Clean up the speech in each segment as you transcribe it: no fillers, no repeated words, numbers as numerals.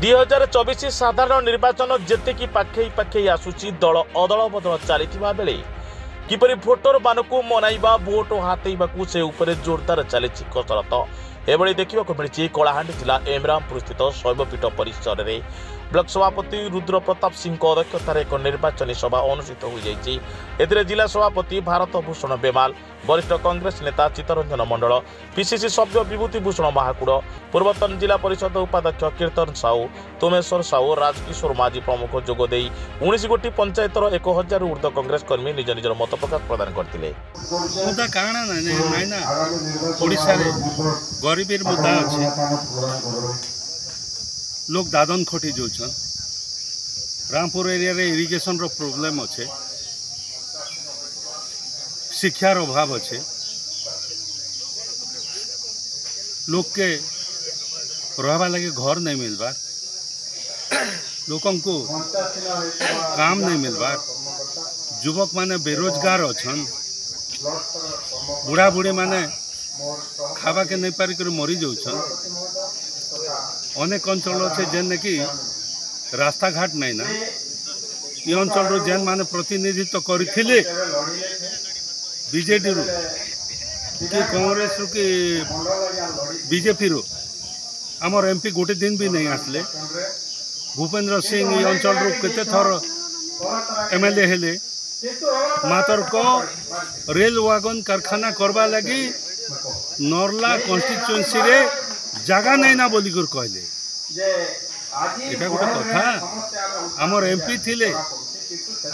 2024 साधारण निर्वाचन जेतेकी पाखई पाखई आसुची दल अदल बदल चली बेले किपरि भोटर मानकु मनाइबा भोट हातेइबाकु से उपरे जोरदार चली कसरत एभली देखा मिली कलाहांडी जिला एमरामपुर स्थित शैवपीठ परिसर में ब्लॉक सभापति रुद्र प्रताप सिंह अध्यक्षतार एक निर्वाचनी सभा अनुष्ठित हो जाए। जिला सभापति भारत भूषण बेमाल, वरिष्ठ कांग्रेस नेता चित्तरंजन मंडल, पीसीसी सभ्य विभूति भूषण महाकुड़, पूर्वतन जिला परिषद उपाध्यक्ष कीर्तन साहू, तोमेश्वर साहू, राजकिशोर माझी प्रमुख जोगदे 19 गोटी पंचायतर 1000 ऊर्ध्व कांग्रेस कर्मी निज निजर मत प्रकाश प्रदान करते। गरीबीर मुद्दा अच्छे लोग दादन खटी जाऊन रामपुर एरिया रे इरिगेशन रो प्रॉब्लम अच्छे, शिक्षार अभाव अच्छे, लोग के रहबा लगे घर नहीं मिलबार, लोगों को काम नहीं मिलबार, युवक माने बेरोजगार अच्छन, बुढ़ा बुढ़ी माने खावा के नहीं पारिक मरी जाऊन। अनेक अंचल अच्छे जेन कि रास्ता घाट नहीं ना ये अंचल जेन माने प्रतिनिधित्व करथिले बीजेडी रू कि कांग्रेस रू कि बीजेपी रू आमर एमपी गोटे दिन भी नहीं आसले। भूपेंद्र सिंह ये अंचल रू केते थर एमएलए हेले मातर को रेल वागन कारखाना करवा लगी नरला कन्स्टिट्युएंसी रे जगह नहीं ना बोली कर कहले। एटा गोटे कथा आमर एमपी थिले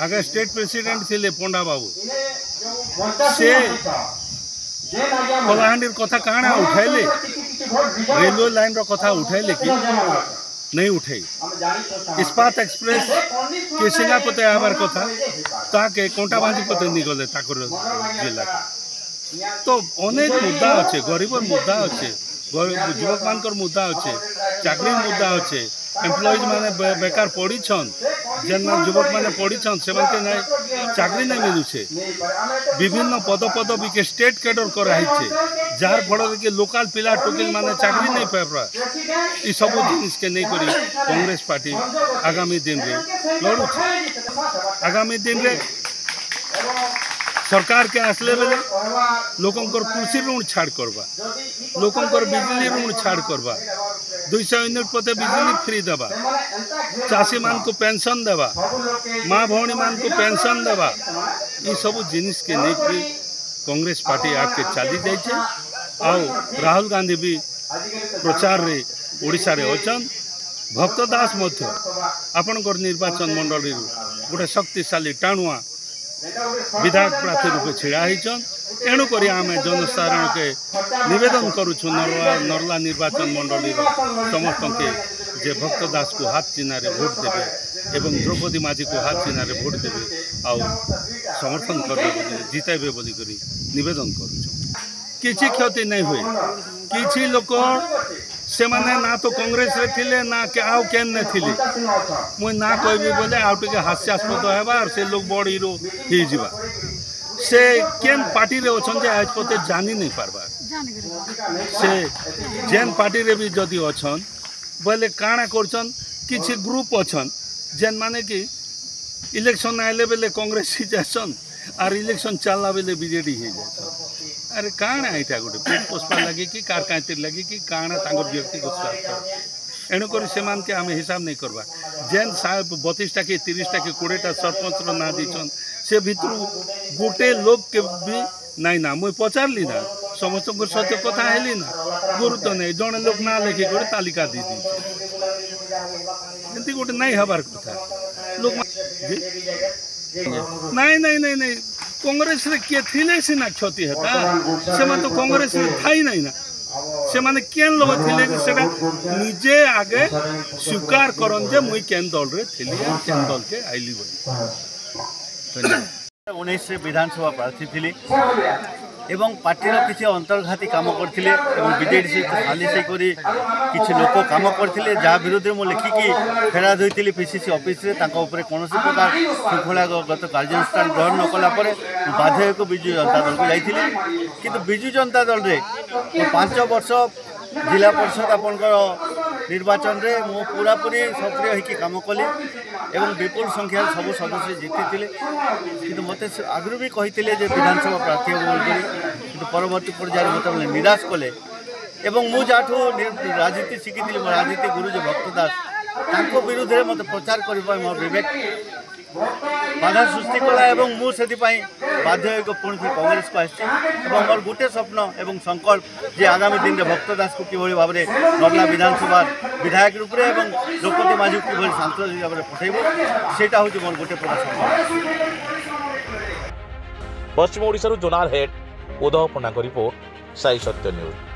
आगे स्टेट प्रेसिडेंट थिले पंडा बाबू से कलाहांडी कथा काना उठाइले, रेलवे लाइन रो कथा उठाइले कि नहीं उठाई। इस्पात एक्सप्रेस के सिंगापते आबार कथा ताके कोंटा बांधी पते नहीं गले ताकर जिला। तो अनेक मुद्दा अच्छे, गरीबर मुद्दा अच्छे, युवक मानकर मुद्दा अच्छे, चाकरी मुद्दा अच्छे, एम्प्लॉइज माने बेकार पड़ी छन, जेन युवक माने पड़ी छन से मानके नहीं चाकरी नहीं मिलुछे। विभिन्न पद पदवी के स्टेट कैडर कराई छे जार फल के लोकल पिला टोकिल माने चाकरी नहीं पाइबा। ई सब जिनिस के नहीं करी कांग्रेस पार्टी आगामी दिन रे लड़ू। आगामी दिन रे सरकार के आसले बेले लोकों कृषि ऋण छाड़ करवा, लोकों बिजली ऋण छाड़ करवा, 200 यूनिट पते बिजली फ्री देवा, चाषी मान को पेंशन देवा, माँ भौणी मान को पेंशन देवा। ये सब जिनिस के नहीं कांग्रेस पार्टी आके चली जाइए। आउ राहुल गांधी भी प्रचार रे ओडिशा रे अछन। भक्त दास मध्य आपनकर निर्वाचन मंडली गोटे शक्तिशाली टाणुआ विधायक प्रार्थी रूपे छिड़ा होइछन। एणुक आम जनसाधारण के निवेदन करुछु नरला निर्वाचन मंडली समस्त के जे भक्त दास को हाथ चिन्ह भोट देवे एवं द्रौपदी माझी को हाथ चिन्ह भोट देवे आउ समर्थन करबे जिताइबे बोली करी निवेदन करुछु। किछि क्षति नहीं हुए। किछि लोक से माने ना तो कांग्रेस रे थिले ना के आउ केन ने थिले मुई ना कहबी बोले आउ टिके हास्यास्पद हेबा और से लोग बड़ हीरो ही जीवा से केन पार्टी रे अछन जे आज पते जानी नहीं पारबा। से जेन पार्टी रे भी जदी अछन बोले काना करछन किछि ग्रुप अछन जेन माने कि इलेक्शन आइले बेले कांग्रेस ही जासन और इलेक्शन चलला बेले बीजेडी ही जासन। अरे काना एटा गोटे पेट पोषपा लगे कि कार कांतिर लगे कि काना तांगर व्यक्तिगत स्वार्थ एणुक से मान के आम हिसाब नहीं करवा। जेन साहब 32 टा के 30 टा के 20 टा सरपंच ना दीछन से भितर गोटे लोग के भी नहीं ना मुई पचारली ना समस्त सत्य कथा हेली ना गुरुत्व नहीं जड़े लोग ना लेखि कर तालिका दी दी गोटे नहीं हबार कथा लोग नहीं नहीं नहीं नहीं कांग्रेस रे के थिले सिना क्षति हेता से मान तो कांग्रेस रे थाई नहीं ना से माने केन लोग थिले जे सेटा निजे आगे स्वीकार करन जे मुई केन दल रे थिली केन दल के आइली बोली। 19 विधानसभा प्रार्थी थिली एवं पार्टी किसी अंतर्घाती काम करते बीजेडी सहित सालिश करी किसी लोक काम करते जहाँ विरोध में मुझे लिखिकी फेराद होती पीसीसी ऑफिस रे कौन प्रकार श्रृंखलागत कार्यानुष्ठान ग्रहण न कलापर बाध्य को विजु जनता दल को जाइए। किंतु विजु जनता दल रे 5 वर्ष जिला परिषद आपंकर निर्वाचन रे मु पूरापूरी सक्रिय होकर काम कली एवं विपुल संख्यार सब सदस्य जीति कि मत आगु भी कही विधानसभा प्रार्थी हम बोल कि परवर्ती पर्यायर मत निराश कले एवं मु जाठू राजनीति शिखी मो राजनीति गुरु जो भक्त दास विरुद्ध में मत प्रचार करने मोर विवेक बाधा सृष्टि कला एवं मुझे बाध्य पुणी कांग्रेस को आसी मोर गोटे स्वप्न एवं संकल्प जे आगामी दिन में भक्त दास को किभली भाव में नर्ला विधानसभा विधायक रूप में एवं द्रौपदी माझी को किभली सांसद भाव में पठेब सेटा हूँ मोर गोटे प्रकार संकल्प। पश्चिम ओडिशा जोनार हेड उदय पण्डा रिपोर्ट साई सत्य न्यूज।